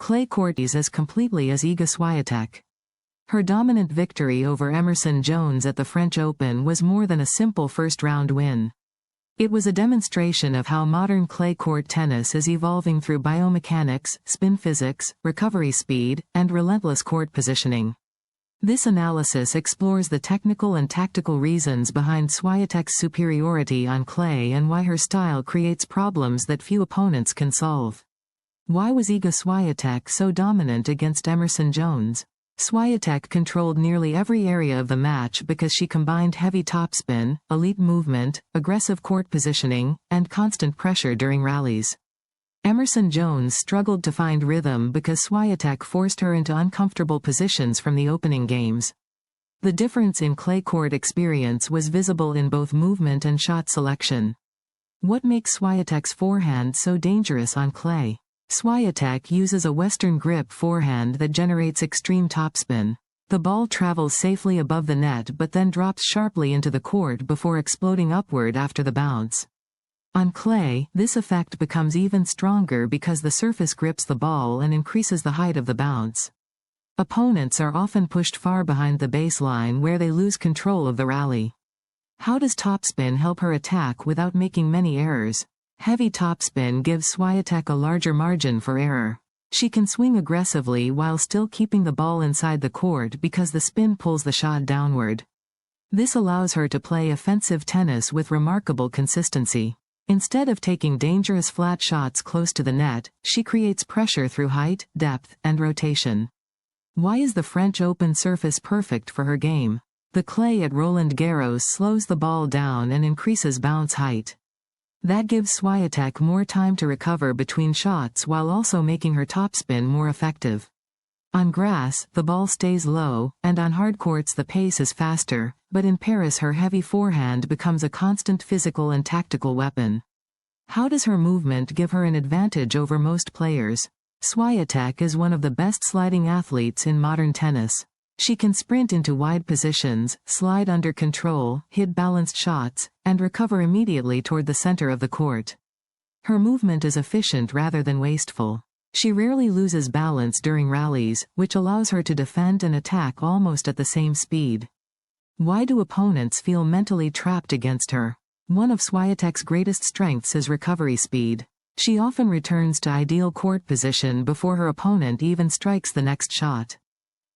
clay court is as completely as Iga Swiatek. Her dominant victory over Emerson Jones at the French Open was more than a simple first-round win. It was a demonstration of how modern clay court tennis is evolving through biomechanics, spin physics, recovery speed, and relentless court positioning. This analysis explores the technical and tactical reasons behind Swiatek's superiority on clay and why her style creates problems that few opponents can solve. Why was Iga Swiatek so dominant against Emerson Jones? Swiatek controlled nearly every area of the match because she combined heavy topspin, elite movement, aggressive court positioning, and constant pressure during rallies. Emerson Jones struggled to find rhythm because Swiatek forced her into uncomfortable positions from the opening games. The difference in clay court experience was visible in both movement and shot selection. What makes Swiatek's forehand so dangerous on clay? Swiatek uses a Western grip forehand that generates extreme topspin. The ball travels safely above the net but then drops sharply into the court before exploding upward after the bounce. On clay, this effect becomes even stronger because the surface grips the ball and increases the height of the bounce. Opponents are often pushed far behind the baseline where they lose control of the rally. How does topspin help her attack without making many errors? Heavy topspin gives Swiatek a larger margin for error. She can swing aggressively while still keeping the ball inside the court because the spin pulls the shot downward. This allows her to play offensive tennis with remarkable consistency. Instead of taking dangerous flat shots close to the net, she creates pressure through height, depth, and rotation. Why is the French Open surface perfect for her game? The clay at Roland Garros slows the ball down and increases bounce height. That gives Swiatek more time to recover between shots while also making her topspin more effective. On grass, the ball stays low, and on hard courts the pace is faster, but in Paris her heavy forehand becomes a constant physical and tactical weapon. How does her movement give her an advantage over most players? Swiatek is one of the best sliding athletes in modern tennis. She can sprint into wide positions, slide under control, hit balanced shots, and recover immediately toward the center of the court. Her movement is efficient rather than wasteful. She rarely loses balance during rallies, which allows her to defend and attack almost at the same speed. Why do opponents feel mentally trapped against her? One of Swiatek's greatest strengths is recovery speed. She often returns to ideal court position before her opponent even strikes the next shot.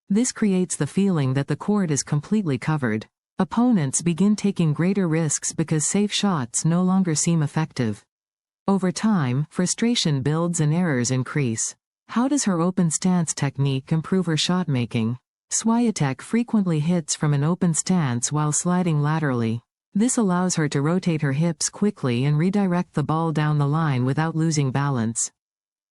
This creates the feeling that the court is completely covered. Opponents begin taking greater risks because safe shots no longer seem effective. Over time, frustration builds and errors increase. How does her open stance technique improve her shot making? Swiatek frequently hits from an open stance while sliding laterally. This allows her to rotate her hips quickly and redirect the ball down the line without losing balance.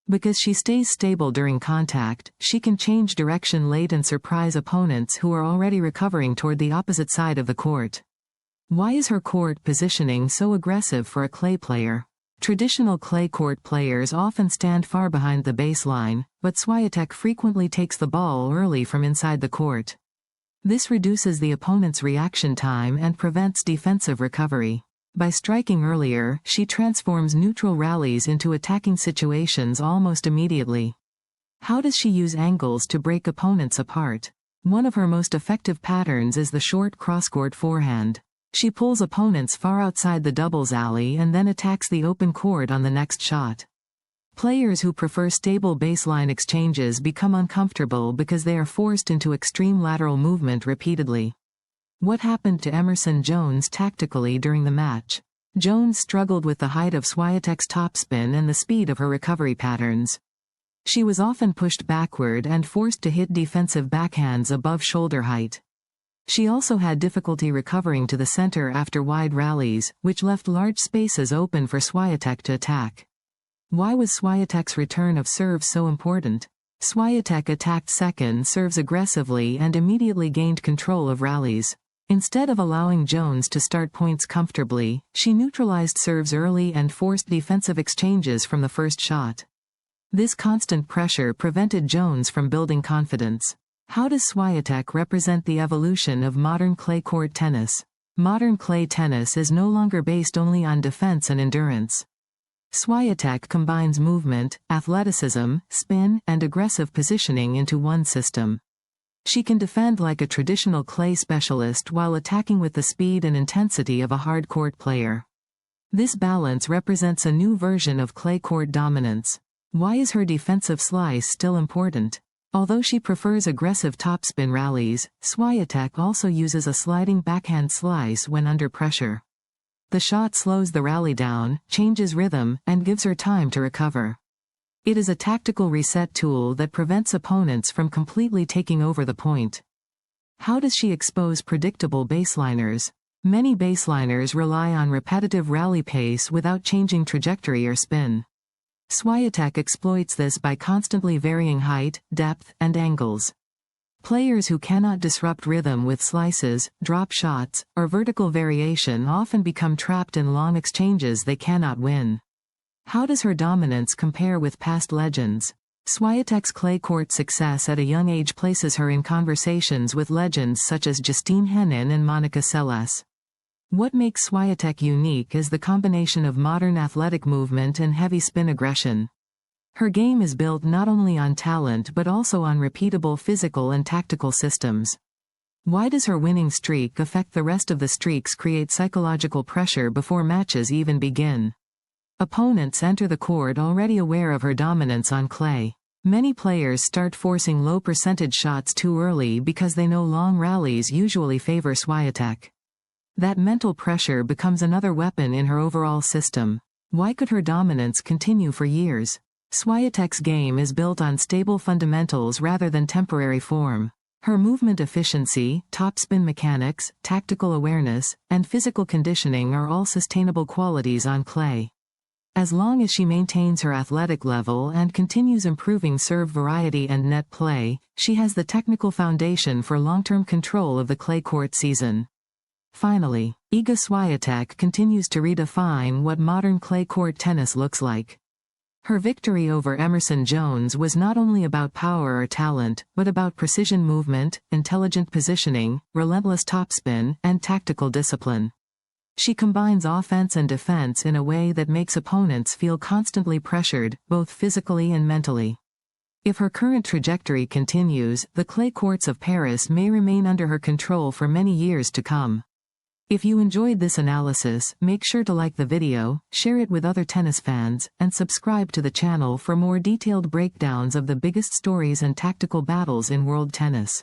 Because she stays stable during contact, she can change direction late and surprise opponents who are already recovering toward the opposite side of the court. Why is her court positioning so aggressive for a clay player? Traditional clay court players often stand far behind the baseline, but Swiatek frequently takes the ball early from inside the court. This reduces the opponent's reaction time and prevents defensive recovery. By striking earlier, she transforms neutral rallies into attacking situations almost immediately. How does she use angles to break opponents apart? One of her most effective patterns is the short cross-court forehand. She pulls opponents far outside the doubles alley and then attacks the open court on the next shot. Players who prefer stable baseline exchanges become uncomfortable because they are forced into extreme lateral movement repeatedly. What happened to Emerson Jones tactically during the match? Jones struggled with the height of Swiatek's topspin and the speed of her recovery patterns. She was often pushed backward and forced to hit defensive backhands above shoulder height. She also had difficulty recovering to the center after wide rallies, which left large spaces open for Swiatek to attack. Why was Swiatek's return of serve so important? Swiatek attacked second serves aggressively and immediately gained control of rallies. Instead of allowing Jones to start points comfortably, she neutralized serves early and forced defensive exchanges from the first shot. This constant pressure prevented Jones from building confidence. How does Swiatek represent the evolution of modern clay court tennis? Modern clay tennis is no longer based only on defense and endurance. Swiatek combines movement, athleticism, spin, and aggressive positioning into one system. She can defend like a traditional clay specialist while attacking with the speed and intensity of a hard court player. This balance represents a new version of clay court dominance. Why is her defensive slice still important? Although she prefers aggressive topspin rallies, Swiatek also uses a sliding backhand slice when under pressure. The shot slows the rally down, changes rhythm, and gives her time to recover. It is a tactical reset tool that prevents opponents from completely taking over the point. How does she expose predictable baseliners? Many baseliners rely on repetitive rally pace without changing trajectory or spin. Swiatek exploits this by constantly varying height, depth, and angles. Players who cannot disrupt rhythm with slices, drop shots, or vertical variation often become trapped in long exchanges they cannot win. How does her dominance compare with past legends? Swiatek's clay court success at a young age places her in conversations with legends such as Justine Henin and Monica Seles. What makes Swiatek unique is the combination of modern athletic movement and heavy spin aggression. Her game is built not only on talent but also on repeatable physical and tactical systems. Why does her winning streak affect the rest of the streaks? Create psychological pressure before matches even begin. Opponents enter the court already aware of her dominance on clay. Many players start forcing low percentage shots too early because they know long rallies usually favor Swiatek. That mental pressure becomes another weapon in her overall system. Why could her dominance continue for years? Swiatek's game is built on stable fundamentals rather than temporary form. Her movement efficiency, topspin mechanics, tactical awareness, and physical conditioning are all sustainable qualities on clay. As long as she maintains her athletic level and continues improving serve variety and net play, she has the technical foundation for long-term control of the clay court season. Finally, Iga Swiatek continues to redefine what modern clay court tennis looks like. Her victory over Emerson Jones was not only about power or talent, but about precision movement, intelligent positioning, relentless topspin, and tactical discipline. She combines offense and defense in a way that makes opponents feel constantly pressured, both physically and mentally. If her current trajectory continues, the clay courts of Paris may remain under her control for many years to come. If you enjoyed this analysis, make sure to like the video, share it with other tennis fans, and subscribe to the channel for more detailed breakdowns of the biggest stories and tactical battles in world tennis.